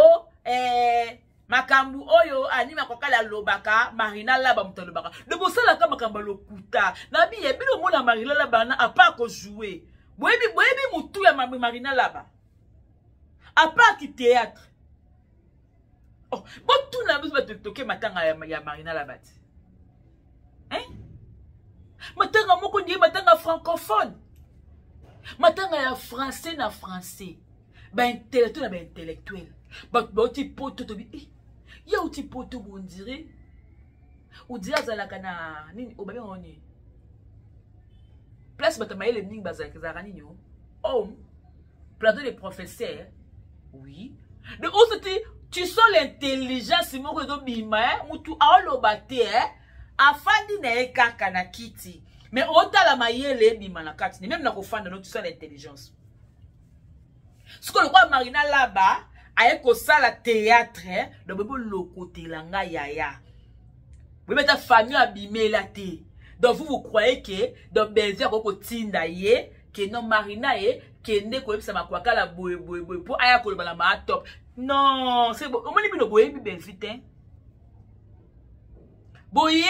makambu oyo ani makokala lobaka Marina laba mutalobaka. De bosala ka makamba lokuta. Na bi ebilo mona Marina laba na a pas ko jouer. Boyebi mutu ya Marina laba. A pas ki théâtre. Oh, bon tout na biso toke matanga ya Marina laba. Hein? Matanga moko ndi matanga francophone. Matanga ya français na français. Ba intellectuel na ba intellectuel. Ba ti poto to bi. Ya uti poto on dirait. On dirait azalaka na nini obabe ngoni. Place batamaye ning bazalaka zarani nyo. Oh. Plateau des professeurs. Oui. De aussi tu sens l'intelligence moko do bima mutu aolobate afandi na ekaka na kiti mais otala mayele bima na kati même na kofanda no tu sens l'intelligence ce que le roi Marina là-bas a ko sala théâtre de bebo lokote langa yaya vous mettez ta famille abimela te donc vous croyez que dans Belgique ko tinda ye que non Marina ye kende ko ebisa makwaka la boy pour aya ko bala ma top non c'est bon on m'a dit bino boy bi Belgique hein. Boye,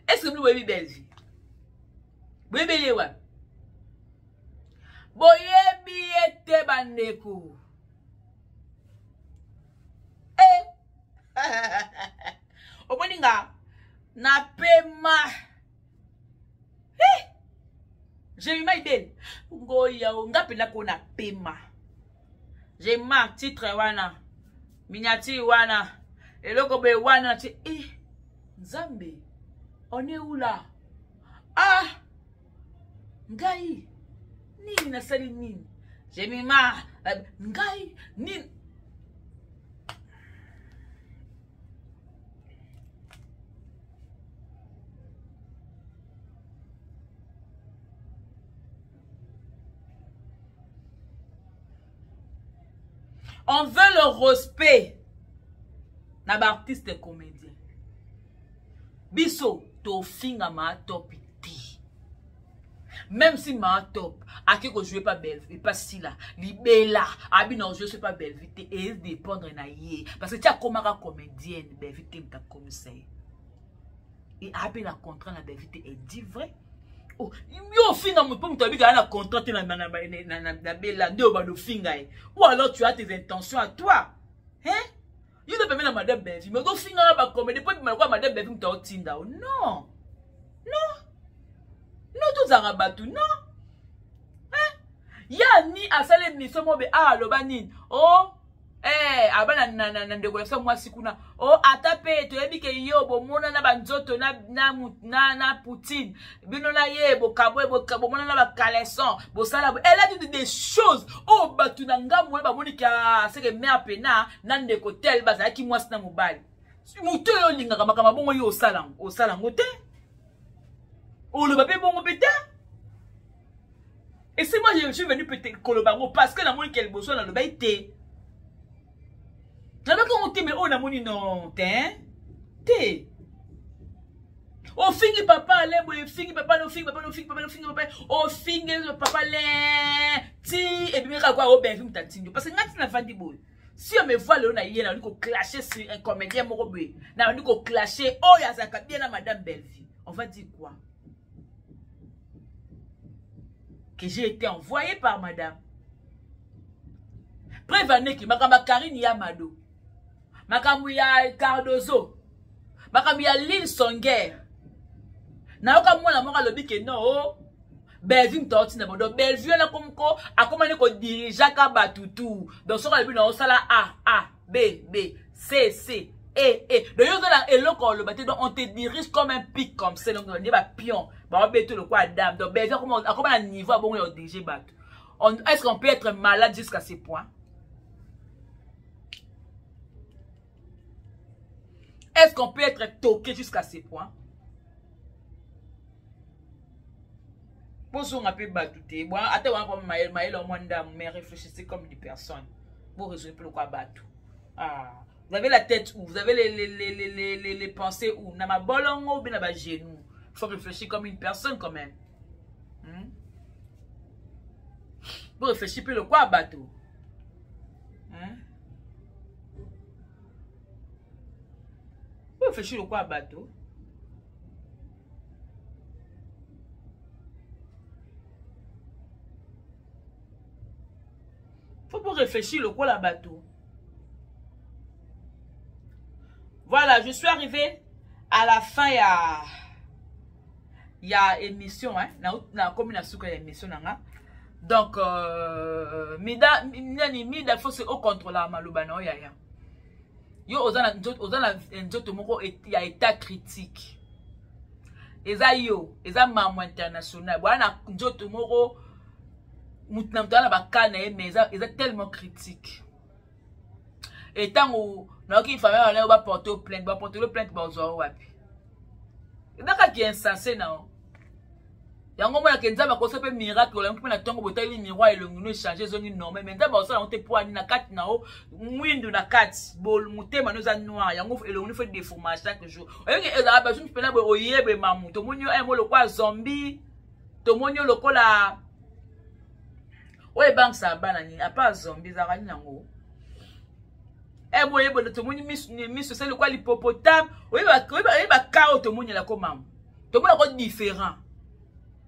est-ce que vous voyez Belgique? Boye Belewa. Boye biete bandeko. Omoninga na pema. J'ai eu ma idée. Ngoya ngapi na ko na pema. J'ai marqué titre wana. Miniature wana. Et le gobe wana tu Nzambe on est où là? Ah ngai nini na sali nini? J'ai mis ma ngai nini. On veut le respect. Na ba artiste comédien. Biso to finga ma topiti. Même si ma top, à qui que je pas belle, et pas si là, libella, abi non je suis pas belle vite et dépendre na yé parce que tu as comme la comédienne belle vite m'ta comme ça. Et abi la contrat na belle vite est dit vrai. Oh, yo finga mo pour m'ta la contrat na bella de ba do finga ou alors tu as tes intentions à toi. Hein? You ne peux pas madame Belvi, mais go finga ba comédie pour madame Belvi m'ta otinda. Non. Non. Non, tout Zarabatou, non. Hein? Ya ni asale ni somo be lo banin. Oh, abana na ndeko moi sikuna. Oh, atape to yebi ke yo bo mona na banzoto na Poutine. Bino na ye bo kabo mona na ba caleçon, bo sala. Elle a dit des choses. Oh, batu na ngamu ba moni ka seke mère pena na ndeko tel ba za ki moi sina mobali. Muto yo linga kama bongo yo osala ngote. Oh, le papier bon pété. Et c'est moi je suis venu péter Kolobango parce que la monnaie qu'elle besoin dans le baïté. N'a pas qu'on te mais on a monnaie non té. Oh fingi papa allez boy fingi papa no fingi papa oh fingi papa lé ti et puis quoi au ben film tatino parce que ngati na vandi boy. Si on me voit le na yé na on dit qu'on clasher sur un comédien moko boy. Na on dit qu'on clasher oh ya zaka bien na madame Belleville. On va dire quoi? Que j'ai été envoyé par madame. Prévenez que Makamba Karine Yamado, Makamba Cardozo, Makamba Lille Songer. Naoka mwana mwa lobi ke no, Belleville mtoti na bodo. Belleville na komko, akomane ko dirija ka batutu. Donc so ka na osala A, B, C, E. Donc yo dans eloko le baté donc on te dirige comme un pic comme ça donc on dit ba pion. Bah beto le quoi dame. Donc Belleville comment à niveau bon on dirige batu. Est-ce qu'on peut être malade jusqu'à ce point? Est-ce qu'on peut être toqué jusqu'à ce point? Pour ça on a pu batouter. Bon, attends on va maïl au monde mais réfléchissez comme des personnes. Pour résoudre pourquoi battu. Vous avez la tête où? Vous avez les pensées où? N'a ma bolongo ou bien na genou. Il faut réfléchir comme une personne quand même. Pour réfléchir plus le quoi bateau. Pour réfléchir le quoi bateau. Faut pour réfléchir le quoi la bateau. Voilà, je suis arrivé à la fin, il y a émission, hein, comme une émission, donc, mida, faut se au contrôle à Malubano, il y a état critique. Et ça, maman international, voilà, njoto moko, mutinamtana bakana, mais ils tellement critique. Et tant où il fallait aller porter plainte, porter plainte, qui est insensé, non? Yango mona kenza ba kosa pe miracle la mpe na tongo botali miroir elongi no changer zone normal mais ndaba osala on te poani na kati na o mwindu na kati bol mutema no za noir yango elongi fait déformation chaque jour oyeke ezala ba jour pena bo oyebe mamu to monyo mo lo kwa zombie to monyo lo kola oye bank sa bana ni apa zombie za kani nango mo yebo to monyo miso c'est le quoi l'hippopotame oyeba kao to monyo la ko mamu to monyo ko différent.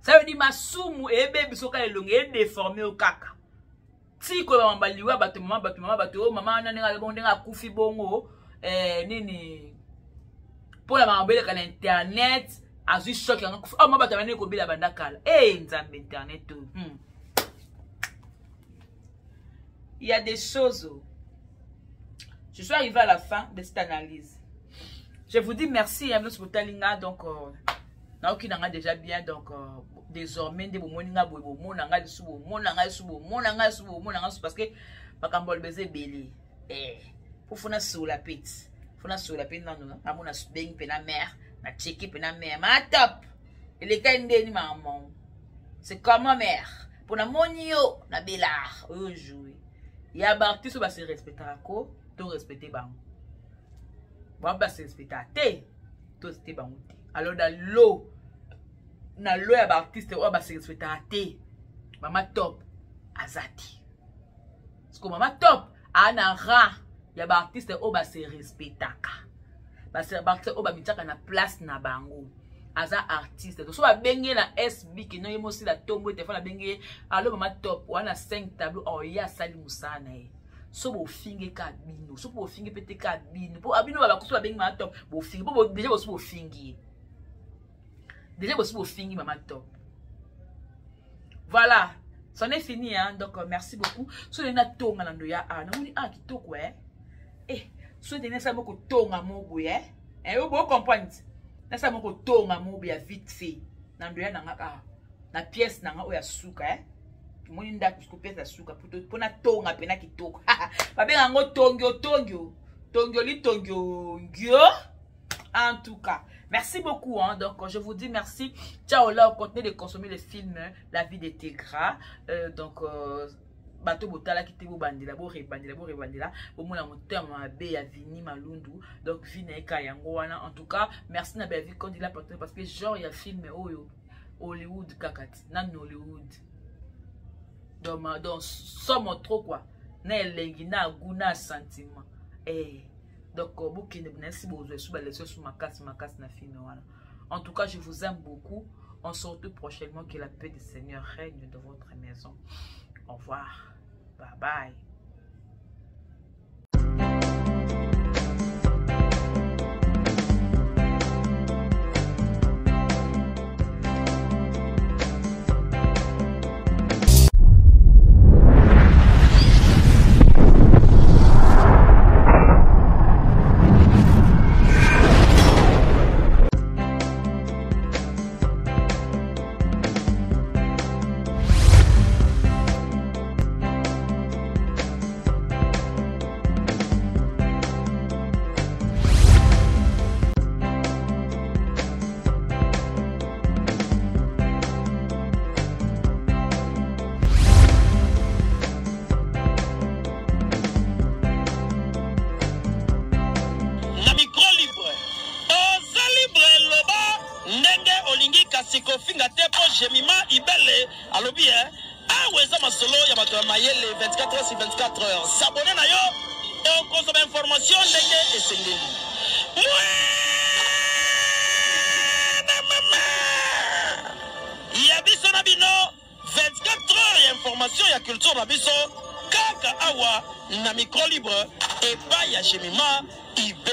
Ça veut dire ma soumou et bébé soka elongi et déformé au kaka. Si ko mama liwa bato mama bato mama nanga bondenga kufi bongo nini pour la mama bele ka internet azu choc yanga kufi mama bato bana ko bila banda kala nzambe internet tout. Il y a des choses. Je suis arrivé à la fin de cette analyse. Je vous dis merci à monsieur Botalinga donc qui n'a déjà bien donc désormais des moninga bobo monanga de subo monanga parce que bakambol baiser belé pour fona sur la pite non amona beng pena mère na cheki pena mère ma top et les gars ndeni maman c'est comme ma mère pour na monio na belar aujourd'hui ya bartiso ba se respecter ko to respecter bang ba se respecter te to respecter bang alors dans l'eau na lo ya ba artiste o ba se respecta te mama top azati parce que mama top ana ra ya ba artiste o ba se respectaka ba se artiste o ba mitaka na place na bango aza artiste so ba bengi na SB ki no yemo si la tombo te fa la bengi alo mama top wana 5 tableau o ya sali musana e so bo finge ka bino so bo finge pete ka bino po abino ba kuso ba bengi mama top bo finge bo déjà bo so bo fingi déjà bo so bo fingi mama top. Voilà, c'en est fini hein. Donc merci beaucoup. So na tonga na ndoya na moni kitoko so de nesa moko tonga mobo vous comprendre nesa moko tonga mobo ya vite fait na ndoya na ngaka na pièce na nga o ya suka moni ndako ko pièce ya suka pour na tonga pena kitoko ba benga ngo tongyo li tongyo ngyo. En tout cas, merci beaucoup. Hein. Donc, je vous dis merci. Ciao là, continuez de consommer le film La vie de Tegra. Donc, bateau botala qui te bandila, bo rebandila, bo mona moteur ma be ya vini malundu. Donc, vina eka yango wana. En tout cas, merci na belle vie quand il a parlé parce que genre il y a film Hollywood kakati, nan Hollywood. Donc, somme trop quoi. Na elengi na guna sentiment. Donc, merci beaucoup. En tout cas, je vous aime beaucoup. On se retrouve prochainement. Que la paix du Seigneur règne dans votre maison. Au revoir. Bye bye. Kofinga tepo jemima ibele alobi aweza masolo ya bato mayele 24 heures sur 24 heures. S'abonner na yo o consommer information ndenge esengeli. Ya biso na bino 24 heures ya information ya culture na biso kaka awa na micro libre et pas ya jemima ibele.